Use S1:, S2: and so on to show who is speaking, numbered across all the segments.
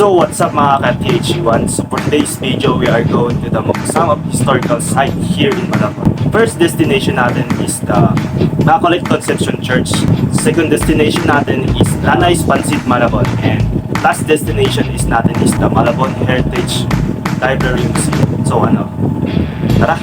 S1: So what's up mga ka-TH1? So for today's video, we are going to the some of historical site here in Malabon. First destination natin is the Immaculate Conception Church. Second destination natin is Nanay's Pansit Malabon. And last destination is natin is the Malabon Heritage Library Museum. So tara!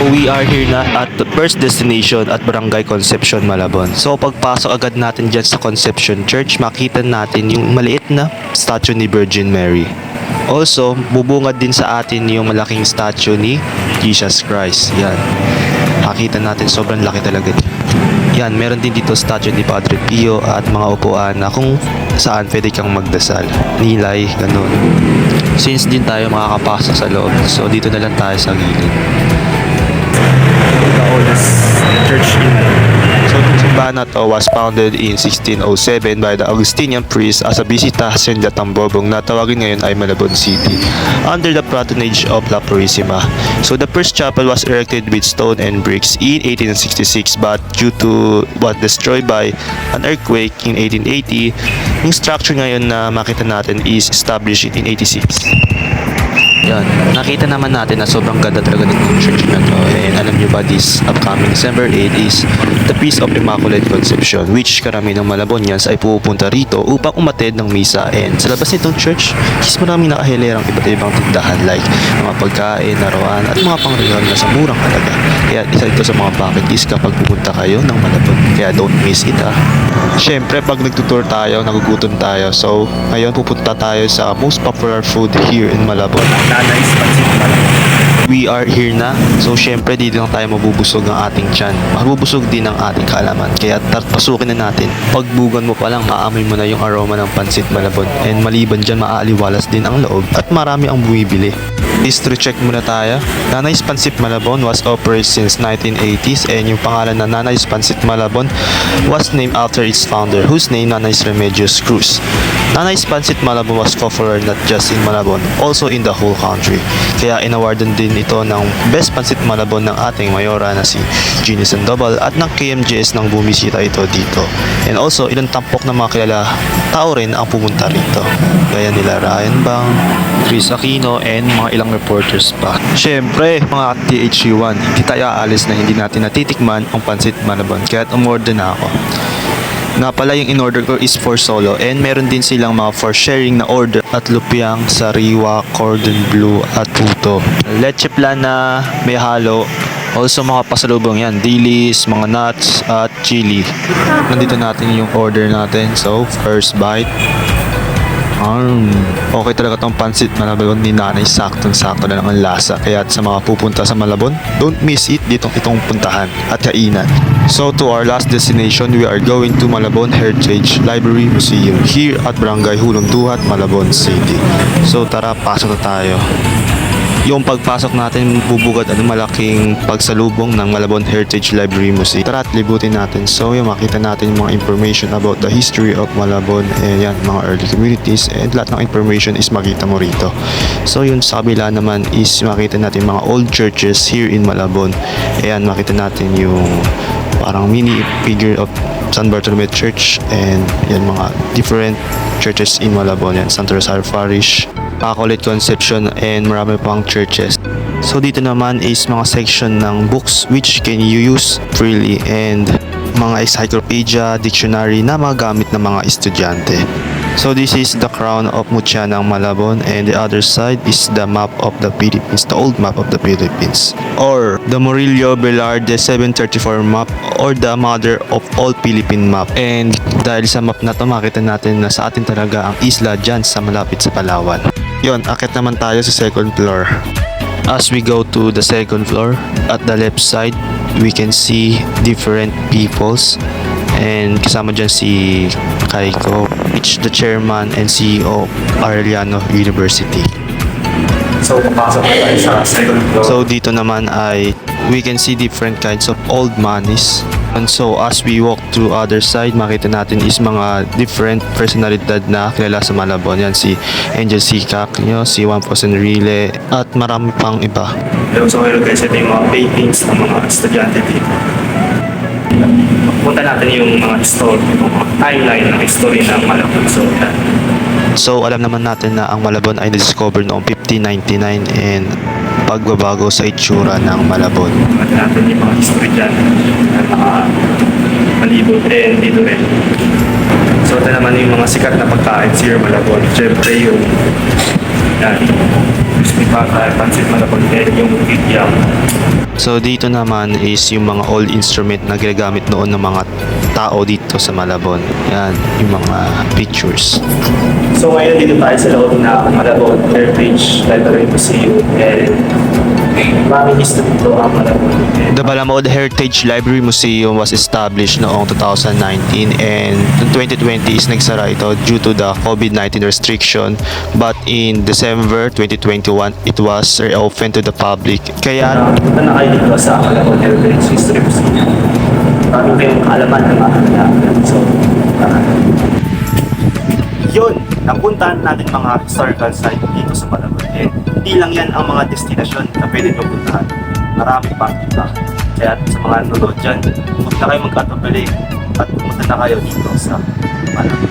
S1: We are here na at the first destination at Barangay Concepcion, Malabon. So pagpasok agad natin dyan sa Concepcion Church, makita natin yung maliit na statue ni Virgin Mary. Also, bubungad din sa atin yung malaking statue ni Jesus Christ. Yan. Makita natin sobrang laki talaga. Yan, meron din dito statue ni Padre Pio at mga upuan na kung saan pwede kang magdasal. Nilay, ganun. Since din tayo makakapasok sa loob, so dito na lang tayo sa gilid. The oldest church in So the simbahan na to was founded in 1607 by the Augustinian priest as a Visitacion de Tambobong na tawagin ngayon ay Malabon City under the patronage of La Purisima. So the first chapel was erected with stone and bricks in 1866 but due to was destroyed by an earthquake in 1880, yung structure ngayon na makita natin is established in 86. Yan, nakita naman natin na sobrang ganda talaga ng church na to. And alam nyo ba, this upcoming December 8 is the Feast of Immaculate Conception, which karami ng Malabonians ay pupunta rito upang umattend ng misa. And sa labas nitong church is maraming nakahilerang iba't ibang tindahan like mga pagkain, laruan at mga pangregalo na sa murang halaga. Kaya isa ito sa mga bucket list kapag pupunta kayo ng Malabon. Kaya don't miss it Siyempre, pag nagtutour tayo, nagugutom tayo. So, ngayon pupunta tayo sa most popular food here in Malabon. Nanay's Pansit Malabon. We are here na. So, syempre, dito lang tayo mabubusog ng ating tiyan. Mabubusog din ang ating kaalaman. Kaya pasukin na natin. Pagbugan mo pa lang, maamoy mo na yung aroma ng Pansit Malabon. And maliban dyan, maaaliwalas din ang loob. At marami ang bumibili. History check muna tayo. Nanay's Pansit Malabon was operated since 1980s and yung pangalan na Nanay's Pansit Malabon was named after its founder whose name Nanay's Remedios Cruz. Nanay's Pansit Malabon was popular not just in Malabon, also in the whole country. Kaya inawardan din ito ng Best Pansit Malabon ng ating mayora na si Jeannie Sandoval at ng KMJS nang bumisita ito dito. And also, ilang tampok na mga kilala tao rin ang pumunta rito. Gaya nila Ryan Bang, Chris Aquino, and mga ilang reporters pa. Siyempre, mga THU1, hindi tayo aalis na hindi natin natitikman ang Pansit Malabon. Kaya umorder na ako. Nga pala yung in-order ko is for solo and meron din silang mga for sharing na order at lupiang, sariwa, cordon bleu at puto. Leche plan na may halo. Also mga pasalubong yan, dilis, mga nuts at chili. Nandito natin yung order natin. So, first bite. Okay talaga tong Pansit Malabon ni Nanay, saktong-sakto na lang ang lasa. Kaya sa mga pupunta sa Malabon, don't miss it itong puntahan at kainan. So to our last destination, we are going to Malabon Heritage Library Museum here at Barangay Hulong Duhat, Malabon City. So tara, pasok na tayo. Yung pagpasok natin, bubugad ang malaking pagsalubong ng Malabon Heritage Library Museum. Tara at libutin natin. So yung makita natin yung mga information about the history of Malabon and yan, mga early communities and lahat ng information is makita mo rito. So yun sa kabila naman is makita natin mga old churches here in Malabon. Ayan, makita natin yung parang mini figure of San Bartolome Church and yan mga different churches in Malabon. Yan, Santo Rosario Parish, Immaculate Conception and marami pang churches. So dito naman is mga section ng books which can you use freely and mga encyclopedia, dictionary na magamit ng mga estudyante. So this is the crown of Mutya ng Malabon and the other side is the map of the Philippines, the old map of the Philippines, or the Murillo Velarde 734 map or the mother of all Philippine map. And dahil sa map na to, makita natin na sa atin talaga ang isla dyan sa malapit sa Palawan. Yon, akit naman tayo sa second floor. As we go to the second floor, at the left side, we can see different peoples. And kasama dyan si Kaiko, which the chairman and CEO of Arellano University. So, papasok na tayo sa second floor. So, dito naman ay we can see different kinds of old monies. And so, as we walk to other side, makita natin is mga different personalidad na kilala sa Malabon. Yan si Angel Sikak, si Juan Posenrile, at marami pang iba. So, ngayon guys, ito yung mga paintings ng mga estudyante dito.
S2: punta natin yung mga story, yung mga timeline ng history ng Malabon. So, yan.
S1: So alam naman natin na ang Malabon ay na-discover noong 1599 and pagbabago sa itsura ng Malabon.
S2: Punta natin yung mga history dyan, ng mga palibot and dito rin. So, ito naman yung mga sikat na pagkain sa Malabon. Siyempre yung yan, crispy pata, pancit Malabon, and yung kikyam.
S1: So dito naman is yung mga old instrument na ginagamit noon ng mga tao dito sa Malabon. Yan, yung mga pictures.
S2: So ngayon dito tayo sa loob ng Malabon Heritage Library Museum and maraming history dito ang Malabon.
S1: The Balamod Heritage Library Museum was established noong 2019 and noong 2020 is nagsara ito due to the COVID-19 restriction, but in December 2021 it was reopened to the public. Kaya
S2: Punta na kayo dito sa Malabon Heritage History Museum. Maraming kayong kaalaman ng mga kailangan. So, yun, napuntahan natin mga historical site dito sa Malabon. Eh, hindi lang yan ang mga destinasyon na pwede nyo puntahan. Marami pang iba. Kaya sa mga nanonood dyan, huwag na kayo magkatubili at pumunta na kayo dito sa Malabon.